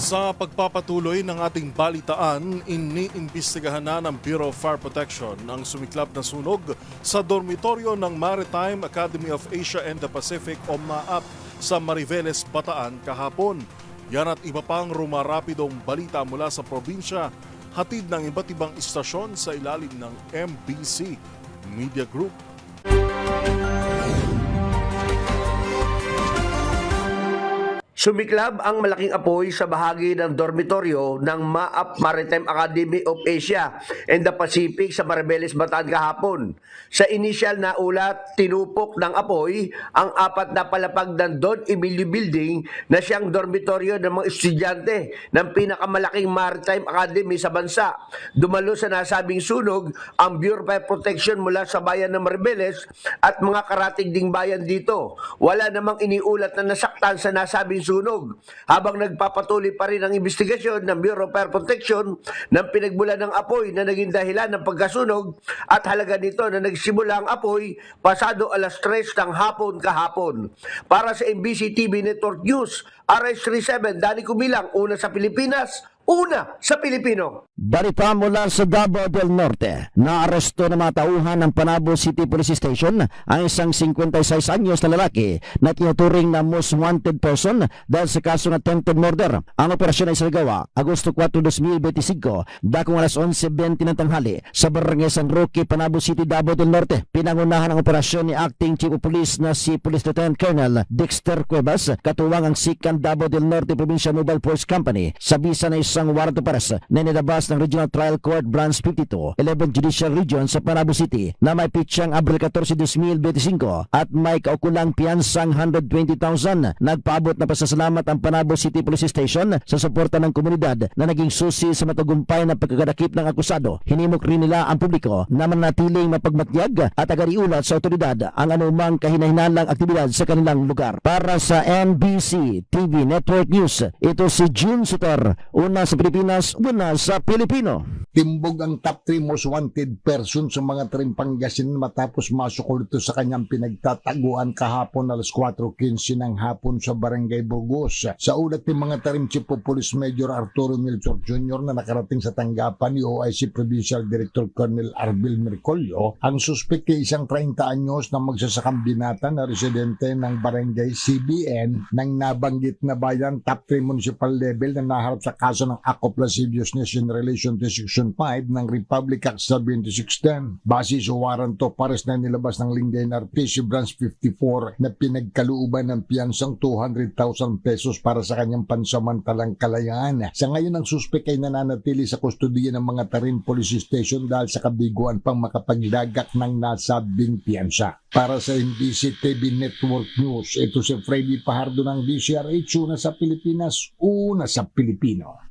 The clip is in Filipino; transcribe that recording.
Sa pagpapatuloy ng ating balitaan, iniimbestigahan na ng Bureau of Fire Protection ang sumiklab na sunog sa dormitoryo ng Maritime Academy of Asia and the Pacific o MAAP sa Mariveles, Bataan kahapon. Yan at iba pang rumarapidong balita mula sa probinsya, hatid ng iba't ibang istasyon sa ilalim ng MBC Media Group. Sumiklab ang malaking apoy sa bahagi ng dormitoryo ng MAAP Maritime Academy of Asia and the Pacific sa Mariveles, Bataan kahapon. Sa inisyal na ulat, tinupok ng apoy ang apat na palapag ng Don Emilio Building na siyang dormitoryo ng mga estudyante ng pinakamalaking Maritime Academy sa bansa. Dumalo sa nasabing sunog ang Bureau of Fire Protection mula sa bayan ng Mariveles at mga karatig ding bayan dito. Wala namang iniulat na nasaktan sa nasabing sunog. Habang nagpapatuloy pa rin ang investigasyon ng Bureau of Fire Protection ng pinagmulan ng apoy na naging dahilan ng pagkasunog at halaga nito na nagsimula ang apoy pasado alas 3 ng hapon kahapon. Para sa MBC TV Network News, RH37, Danny Kumilang, una sa Pilipinas, una sa Pilipino. Balita mula sa Davao del Norte, naaresto na mga tauhan ng Panabo City Police Station ang isang 56 anyos na lalaki na tinuturing na most wanted person dahil sa kaso ng attempted murder. Ang operasyon ay sinagawa Agosto 4, 2025, dakong alas 11:20 ng tanghali sa Barangay San Roque, Panabo City, Davao del Norte. Pinangunahan ang operasyon ni Acting Chief of Police na si Police Lieutenant Colonel Dexter Cuevas, katuwang ang SICAN Davao del Norte Provincial Mobile Force Company, sa bisa na isang warrant of arrest na nilabas ng Regional Trial Court Branch 52, 11th Judicial Region sa Panabo City na may pitsang Abril 14, 2025 at may kaukulang piyansang 120,000. Nagpaabot na pasasalamat ang Panabo City Police Station sa suporta ng komunidad na naging susi sa matagumpay na pagkakadakip ng akusado. Hinimok rin nila ang publiko na manatiling mapagmatyag at agariulat sa otoridad ang anumang kahinahinalang aktibidad sa kanilang lugar. Para sa NBC TV Network News, ito si June Suter, una sa Pilipinas, una sa Pilipino. Timbog ang top 3 most wanted person sa mga trim Pangasinan matapos masukol ito sa kanyang pinagtataguan kahapon alas 4:15 ng hapon sa Barangay Burgos. Sa ulat ng mga tarim Chief of Police Major Arturo Melchor Jr. na nakarating sa tanggapan ni OIC Provincial Director Colonel Arbil Mercolio, ang suspect ay isang 30 anyos na magsasakang binata na residente ng Barangay CBN ng nabanggit na bayan top 3 municipal level na naharap sa kaso ng act of lasciviousness in relation to Section 5 ng Republic Act 7610. Base sa warrant of arrest na nilabas ng Lingayen RTC Branch 54 na pinagkaluuban ng piyansang 200,000 pesos para sa kanyang pansamantalang kalayaan. Sa ngayon, ang suspek ay nananatili sa kustudiya ng mga Tarin Police Station dahil sa kabiguan pang makapaglagak ng nasabing piyansa. Para sa MBC TV Network News, ito si Freddy Pahardo ng DCRH, una sa Pilipinas, una sa Pilipino.